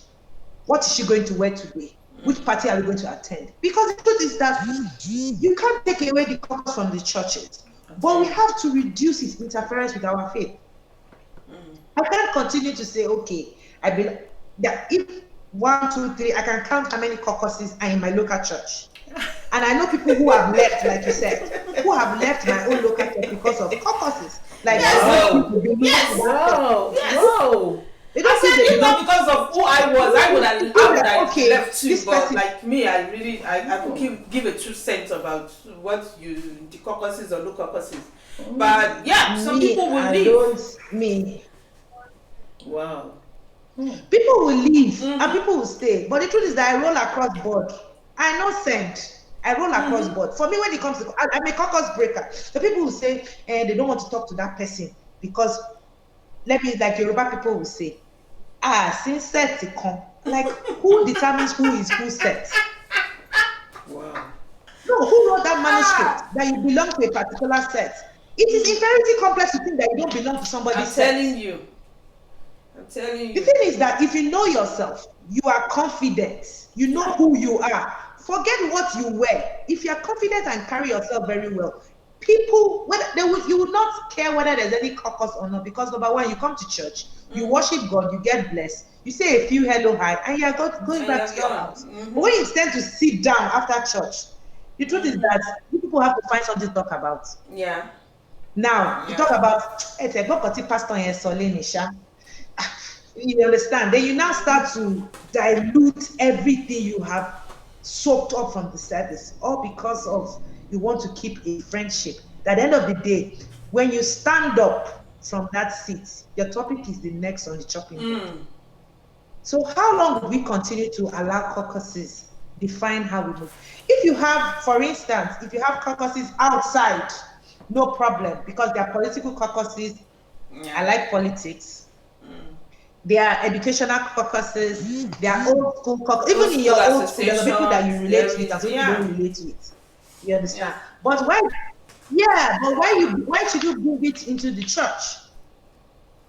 What is she going to wear today? Which party are we going to attend? Because the truth is that you can't take away the caucus from the churches, but we have to reduce its interference with our faith. I can't continue to say, okay, if 1, 2, 3, I can count how many caucuses are in my local church. And I know people who have left, like you said, who have left my own local church because of caucuses. Like, Whoa. I said if not because of who I was, I would have okay, left too. But like me, I could give a true sense about what the caucuses or no caucuses. But yeah, some people will leave. Wow. People will leave and people will stay. But the truth is that I roll across board. I no send. I roll across board. For me, when it comes to, I'm a caucus breaker. So people will say they don't want to talk to that person because, like Yoruba people will say, since set to come. Like, who determines who is who set? Wow. No, who wrote that manuscript that you belong to a particular set? It is inferiority complex to think that you don't belong to somebody's set. I'm telling you. The thing is that if you know yourself, you are confident, you know who you are. Forget what you wear. If you are confident and carry yourself very well, people, you will not care whether there's any caucus or not, because number one, you come to church, you worship God, you get blessed, you say a few hello, hi, and you're going back to your house. But when you tend to sit down after church, the truth is that people have to find something to talk about. Yeah. Now, you talk about, pastor and Solenisha. You understand? Then you now start to dilute everything you have soaked up from the service, all because of you want to keep a friendship. At the end of the day, when you stand up from that seat, your topic is the next on the chopping board. So how long will we continue to allow caucuses define how we move? If you have, for instance, if you have caucuses outside, no problem, because they are political caucuses. I like politics. There are educational caucuses, there are old school caucuses. Even in your old school, there are people that you relate with and people you don't relate with. You understand? But why should you bring it into the church?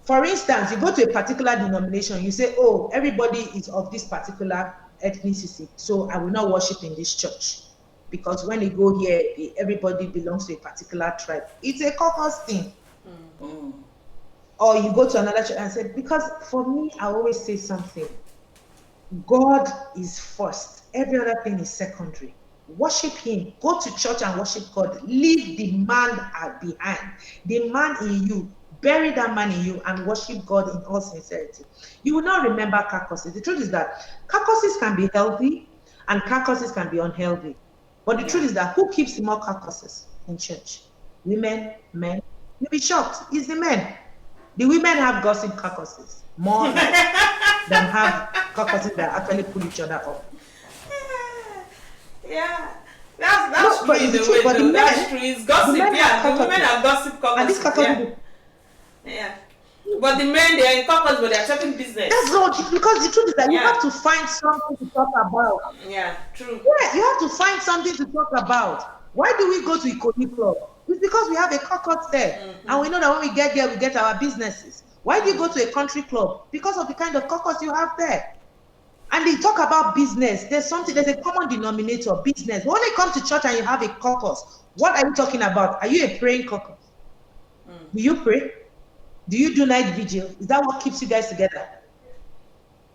For instance, you go to a particular denomination, you say, oh, everybody is of this particular ethnicity, so I will not worship in this church. Because when you go here, everybody belongs to a particular tribe. It's a caucus thing. Or you go to another church and say, because for me, I always say something. God is first. Every other thing is secondary. Worship him. Go to church and worship God. Leave the man behind. The man in you. Bury that man in you and worship God in all sincerity. You will not remember caucuses. The truth is that caucuses can be healthy and caucuses can be unhealthy. But the truth is that who keeps more caucuses in church? Women, men. You'll be shocked. It's the men. The women have gossip caucuses more than have caucuses that actually pull each other up. Yeah, that's true in the way though. That's true. It's gossip. The women have gossip caucuses. Yeah. But the men, they are in caucus, but they are talking business. That's not, because the truth is that you have to find something to talk about. Yeah, true. Yeah, you have to find something to talk about. Why do we go to Ikoni Club? It's because we have a caucus there. And we know that when we get there, we get our businesses. Why do you go to a country club? Because of the kind of caucus you have there. And they talk about business. There's a common denominator, business. When it comes to church and you have a caucus, what are you talking about? Are you a praying caucus? Do you pray? Do you do night vigil? Is that what keeps you guys together?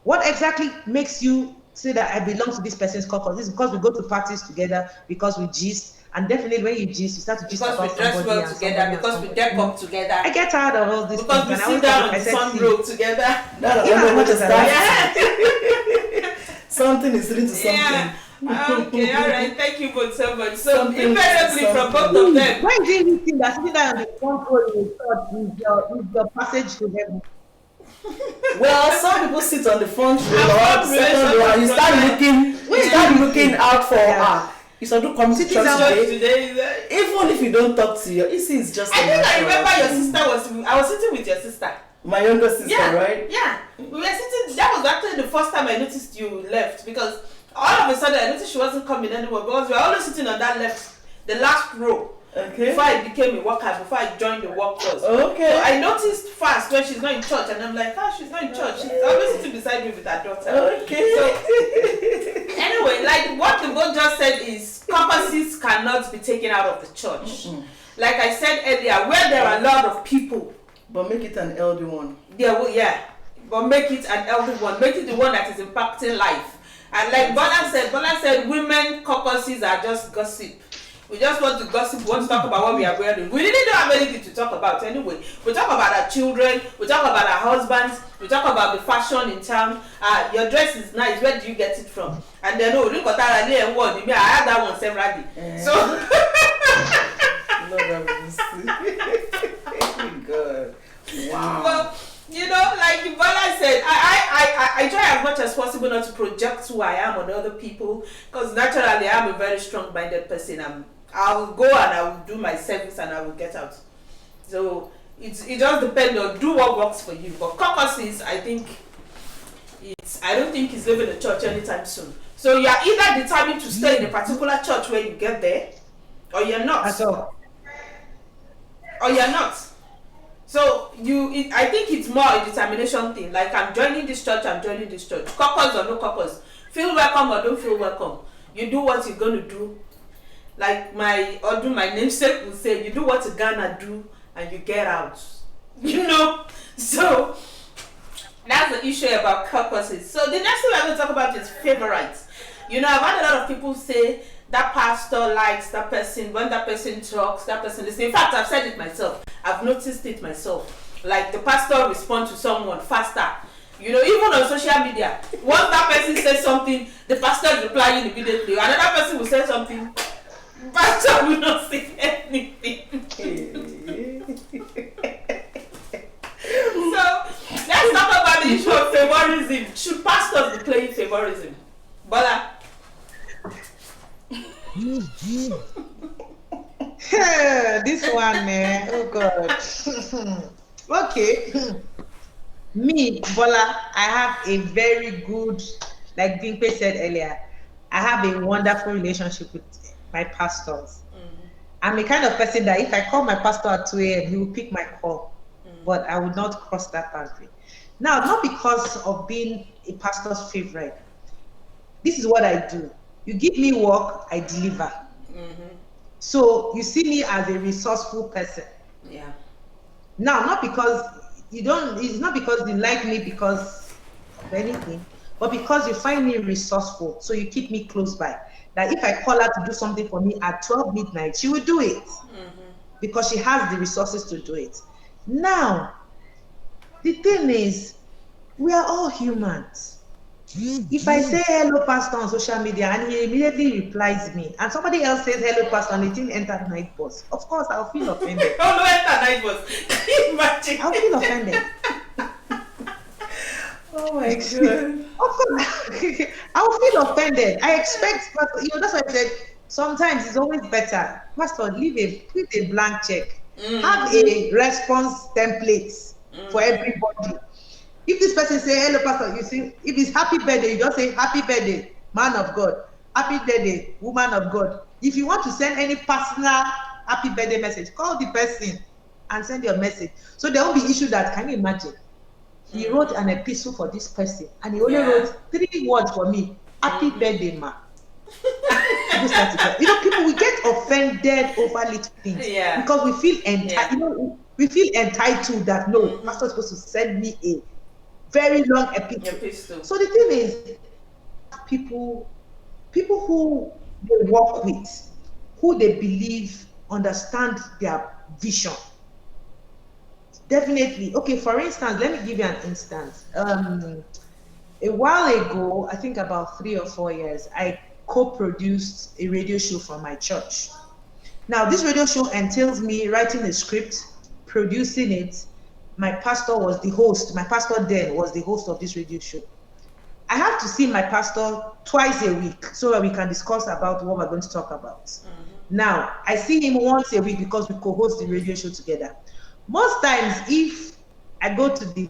What exactly makes you say that I belong to this person's caucus? This is because we go to parties together, because we gist, and definitely when you gist, you start to gist about somebody. Because we dress well together, because we deck up together. I get tired of all this. Because we sit down on the sun row together. Something is linked to something. Yeah. Okay, all right. Thank you both so much. So invariably from both of them. Why do you think that sitting down on the front row in church is your passage to heaven? Well, some people sit on the front row or second row, and you start looking out for her. You start to come to church today. Even if you don't talk to your, it's just. I remember your sister I was sitting with your sister. My younger sister, right? Yeah, we were sitting. That was actually the first time I noticed you left, because all of a sudden I noticed she wasn't coming anymore, because we were always sitting on that the last row. Okay. Before I became a worker, before I joined the workforce. Okay. So I noticed fast when she's not in church, and I'm like, she's not in church. She's always sitting beside me with her daughter. Okay. So anyway, like what the both just said is, caucuses cannot be taken out of the church. Like I said earlier, where there are a lot of people. But make it an elder one. Yeah. But make it an elder one. Make it the one that is impacting life. And like Bola said, women caucuses are just gossip. We just want to gossip, we want to talk about what we are wearing. We really don't have anything to talk about anyway. We talk about our children, we talk about our husbands, we talk about the fashion in town. Your dress is nice, where do you get it from? And then, I had that one separately. So, Lord have mercy. Good. Wow. Well, like Bola said, I try as much as possible not to project who I am on other people, because naturally I'm a very strong-minded person. I will go and I will do my service and I will get out. So it just depends on do what works for you. But caucuses, I don't think it's leaving the church anytime soon. So you are either determined to stay in a particular church where you get there, or you're not. At all. Or you're not. So I think it's more a determination thing. Like, I'm joining this church. Caucus or no caucus, feel welcome or don't feel welcome, you do what you're gonna do. Like my namesake will say, you do what you're gonna do and you get out. So that's the issue about caucuses. So the next thing I'm going to talk about is favorites. I've had a lot of people say that pastor likes that person. When that person talks, that person listens. In fact, I've said it myself. I've noticed it myself. Like, the pastor responds to someone faster. Even on social media, once that person says something, the pastor is replying immediately. Another person will say something, pastor will not say anything. So let's talk about the issue of favorism. Should pastors be playing favorism? Bola. This one, man. Oh God. Okay. Me, Bola, I have a very good, like Bimpe said earlier, I have a wonderful relationship with my pastors. I'm the kind of person that if I call my pastor at 2 a.m., he will pick my call, but I will not cross that boundary. Now, not because of being a pastor's favorite. This is what I do. You give me work, I deliver. So you see me as a resourceful person. Yeah. Now, it's not because you like me because of anything, but because you find me resourceful, so you keep me close by. That if I call her to do something for me at 12 midnight, she will do it because she has the resources to do it. Now, the thing is, we are all humans. If I say hello, pastor, on social media and he immediately replies me, and somebody else says hello, pastor, and it didn't enter the night bus, of course I'll feel offended. Oh, no, enter night bus. Imagine. I'll feel offended. Oh my God. Of course, I'll feel offended. I expect, that's why I said sometimes it's always better, pastor, put a blank check, have a response template for everybody. If this person say hello, pastor, you see, if it's happy birthday, you just say happy birthday, man of God, happy birthday, woman of God. If you want to send any personal happy birthday message, call the person and send your message. So there won't be issue that, can you imagine? He wrote an epistle for this person and he only wrote 3 words for me. Happy birthday, ma. People, we get offended over little things because we feel entitled. We feel entitled that no, pastor is supposed to send me a very long epistle. So the thing is, people who they work with, who they believe understand their vision. Definitely. Okay, for instance, let me give you an instance. A while ago, I think about 3 or 4 years, I co-produced a radio show for my church. Now, this radio show entails me writing a script, producing it. My pastor was the host. My pastor then was the host of this radio show. I have to see my pastor twice a week so that we can discuss about what we're going to talk about. Now, I see him once a week because we co-host the radio show together. Most times, if I go to the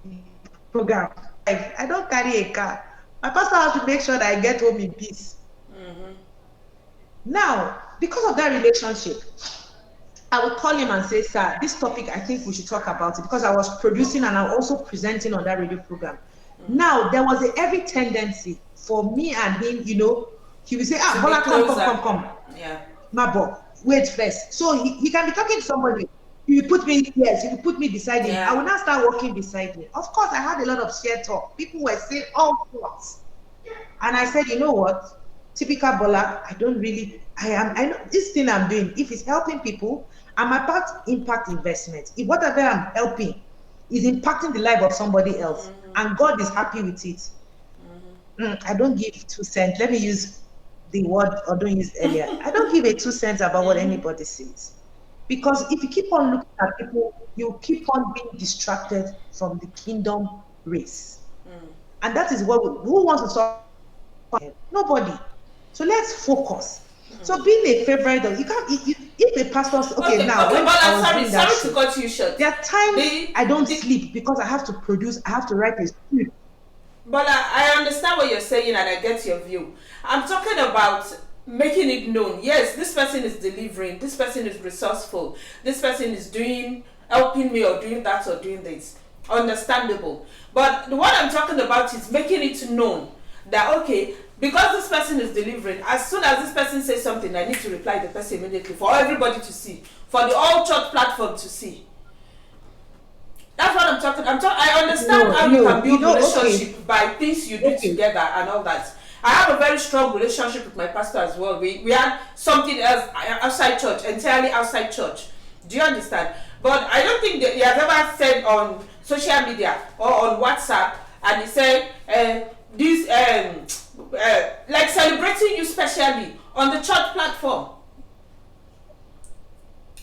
program, I don't carry a car. My pastor has to make sure that I get home in peace. Now, because of that relationship, I would call him and say, sir, this topic, I think we should talk about it, because I was producing and I was also presenting on that radio program. Now, there was every tendency for me and him, he would say, Bola, come. Yeah. Mabo, wait first. So he can be talking to somebody. He will put me beside him. I will now start walking beside him. Of course, I had a lot of shared talk. People were saying all sorts. And I said, you know what? Typical Bola, I know this thing I'm doing, if it's helping people, I'm about impact investment. If whatever I'm helping is impacting the life of somebody else, and God is happy with it, I don't give 2 cents. Let me use the word or don't use earlier. I don't give a 2 cents about what anybody says. Because if you keep on looking at people, you keep on being distracted from the kingdom race. And that is what who wants to solve it? Nobody. So let's focus. So being a favorite, you can't. If a pastor, okay, now okay, when but I I'm was sorry, doing that sorry to show, cut you short. there are times I don't sleep because I have to produce. I have to write a script. But I understand what you're saying and I get your view. I'm talking about making it known. Yes, this person is delivering. This person is resourceful. This person is helping me or doing that or doing this. Understandable. But what I'm talking about is making it known that, okay, because this person is delivering, as soon as this person says something, I need to reply the person immediately for everybody to see, for the all church platform to see. That's what I'm talking. I understand how you can build relationship by things you do together and all that. I have a very strong relationship with my pastor as well. We had something else outside church, entirely outside church. Do you understand? But I don't think that he has ever said on social media or on WhatsApp, and he said this like celebrating you specially on the church platform.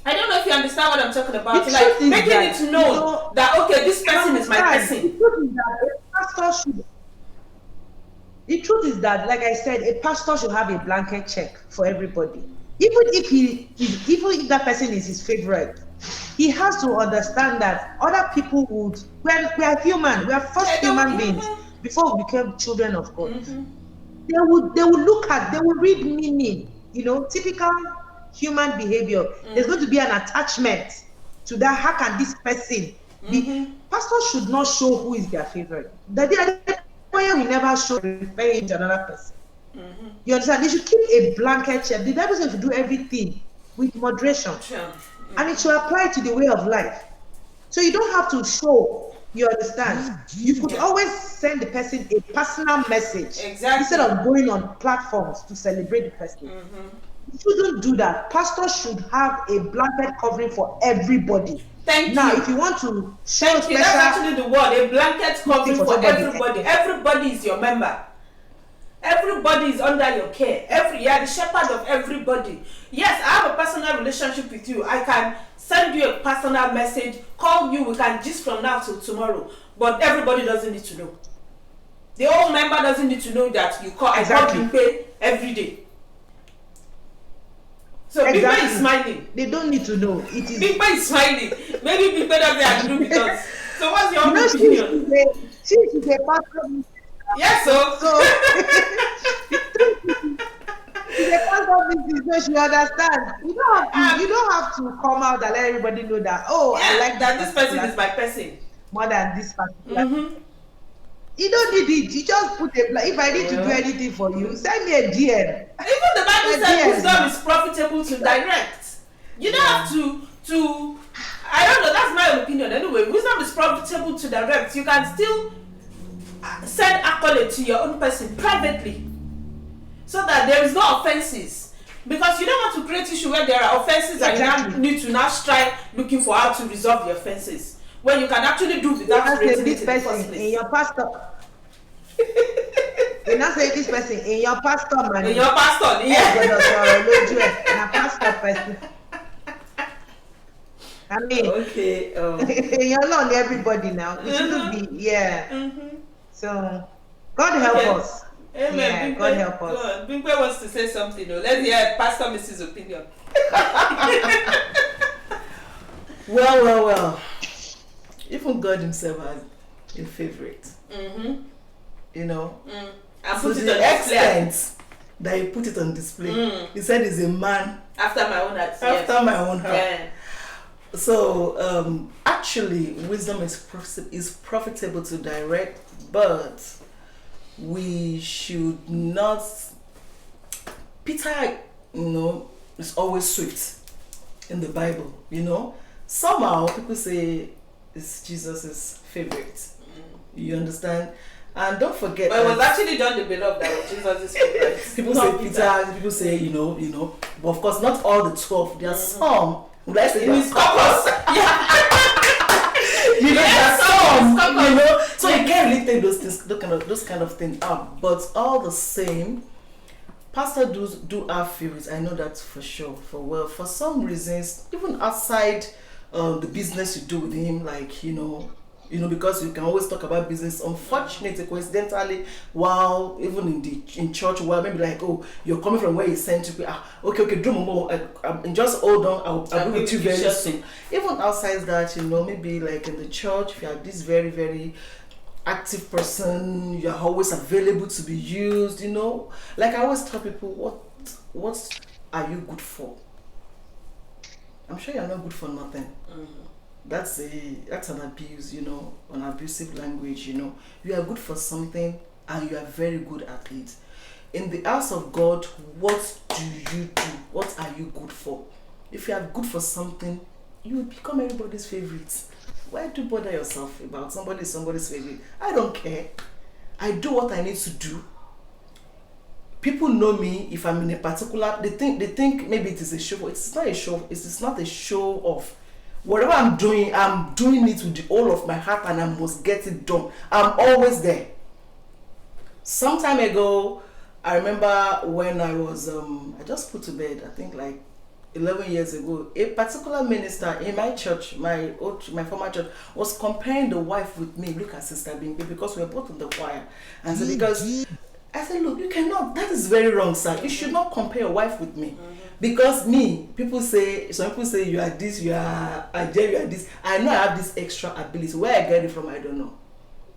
I don't know if you understand what I'm talking about. Like making it known that okay, this person is my person. The truth is that, like I said, a pastor should have a blanket check for everybody. Even if that person is his favorite, he has to understand that other people would. We are human. We are first human beings before we became children of God. They would look at. They will read meaning. Typical human behavior. There's going to be an attachment to that. How can this person be? Pastors should not show who is their favorite. Prayer will never show referring to another person. You understand? They should keep a blanket check. The Bible says to do everything with moderation, and it should apply to the way of life. So you don't have to show. You understand? You could always send the person a personal message instead of going on platforms to celebrate the person. You shouldn't do that. Pastors should have a blanket covering for everybody. Now, if you want to show special, that's actually the word, a blanket covering for everybody. Everybody is your member. Everybody is under your care. You are the shepherd of everybody. Yes, I have a personal relationship with you. I can send you a personal message, call you, we can gist from now till tomorrow. But everybody doesn't need to know. The whole member doesn't need to know that you call. Exactly. I call Bimpe every day. So Bimpe is smiling. They don't need to know. It is Bimpe is smiling. Maybe Bimpe doesn't agree with us. So what's your opinion? She is a pastor. Yes, so she's a pastor, so she understands. You don't have to come out and let everybody know that. Oh, I like that. This person is my person. More than this person. You don't need it. You just put if I need to do anything for you, send me a DM. Even the Bible says wisdom is profitable to direct. You don't have to. I don't know. That's my opinion. Anyway, wisdom is profitable to direct. You can still send accolade to your own person privately, so that there is no offenses. Because you don't want to create issue where there are offenses and you need to now try looking for how to resolve the offenses. When you can actually do without creating it in the first place. In your pastor. You're not saying this person in your pastor, man. In your pastor, yeah. Pastor person. I mean, okay. You're not everybody now. It shouldn't be, So, God help us. Amen. Yeah, God help us. Bimpe wants to say something. Let's hear Pastor Mrs. opinion. Well. Even God himself has a favorite. You know? And to put it the on extent that he put it on display. He said he's a man after my own heart. After my own heart. Yeah. So actually wisdom is profitable to direct, but we should not. Peter, is always sweet in the Bible, Somehow people say it's Jesus' favorite. You understand? And don't forget. But it was actually John the Beloved that was Jesus' favorite. People say Peter, people say, but of course not all the 12. There are some. Let's say there's couples. So you can't really take those kind of things out. But all the same, pastors do have favorites. I know that for sure. For some reasons, even outside the business you do with him, like because you can always talk about business. Unfortunately, coincidentally, while even in church, while maybe like, oh, you're coming from where you sent to be, okay, do more, just hold on, I'll be with you very soon. Even outside that, maybe like in the church, if you have this very, very active person, you're always available to be used, like I always tell people, what are you good for? I'm sure you're not good for nothing. That's an abuse, an abusive language. You are good for something and you are very good at it. In the house of God, what do you do? What are you good for? If you are good for something, you will become everybody's favorite. Why do you bother yourself about somebody's favorite? I don't care. I do what I need to do. People know me if I'm in a particular. They think maybe it is a show. It's not a show. It's not a show off. Whatever I'm doing it with the whole of my heart, and I must get it done. I'm always there. Some time ago, I remember when I was I just put to bed. I think like 11 years ago, a particular minister in my church, my former church, was comparing the wife with me. Look at Sister Bimbi, because we were both in the choir, and so because I said, look, you cannot. That is very wrong, sir. You should not compare your wife with me, because some people say you are this, you are you are this. I know I have this extra ability. Where I get it from, I don't know.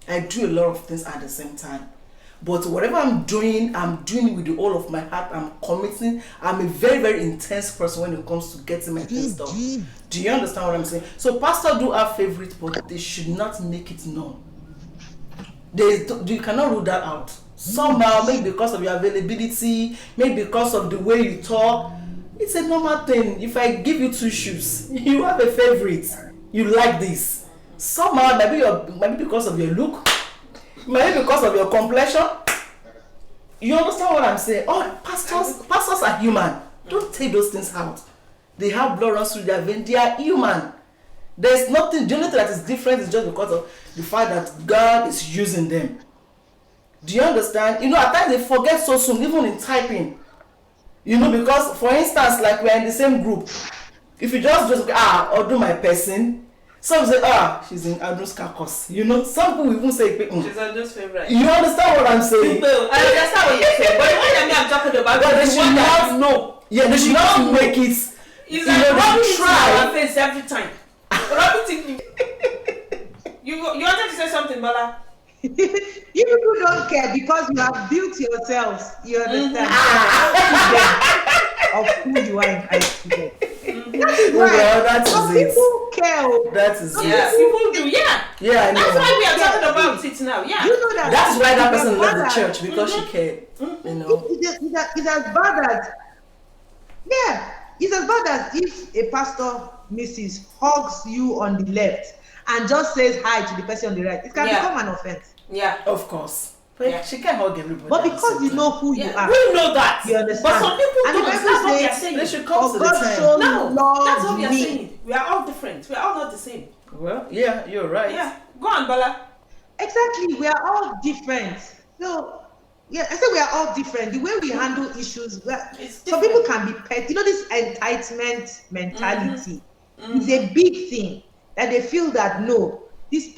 I do a lot of things at the same time. But whatever I'm doing it with the whole of my heart. I'm committing. I'm a very, very intense person when it comes to getting my things done. Do you understand what I'm saying? So pastors do have favorites, but they should not make it known. You cannot rule that out. Somehow, maybe because of your availability, maybe because of the way you talk, it's a normal thing. If I give you 2 shoes, you have a favorite. You like this. Somehow, maybe because of your look, maybe because of your complexion. You understand what I'm saying? Oh, pastors are human. Don't take those things out. They have blood runs through their veins. They are human. There's nothing. The only thing that is different is just because of the fact that God is using them. Do you understand? At times they forget so soon, even in typing. Because for instance, like we are in the same group. If you just or do my person, some say, she's in Andrew's carcass. Some people even say, she's Andrew's favorite. You understand what I'm saying? I understand what you're saying, but the one I'm talking about, but they should not know. Yeah, they should not make it. It's like rubbing try your face every time. You wanted to say something, Bala? You people don't care because you have built yourselves. You understand? Of who you are in Christ today. That is it. People care. That is it. Yeah, people do. Yeah. Yeah, I know. That's why we are talking about it now. Yeah. You know that. That's why that person left the church, because she cared. It's as bad as. Yeah, it's as bad as if a pastor, Mrs. hugs you on the left and just says hi to the person on the right. It can become an offense. Yeah, of course. But she can't hug everybody. But because you know who you are. We know that. You understand? But some people and don't. That's what they are saying. They should come to the God time. so No, that's what we are me. saying. We are all different. We are all not the same. Well, yeah, you're right. Yeah. Go on, Bala. Exactly. We are all different. So, yeah, I said we are all different. The way we handle issues, some people can be pet. This entitlement mentality is a big thing. That they feel that, no, this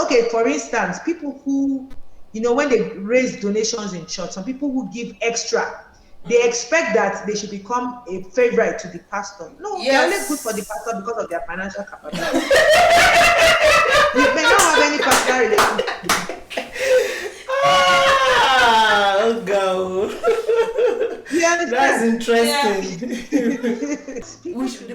okay, for instance, people who, when they raise donations in church, some people who give extra, they expect that they should become a favorite to the pastor. No, they're only good for the pastor because of their financial capability. They may not have any personal relationship. Oh, God. You understand? That's interesting. We should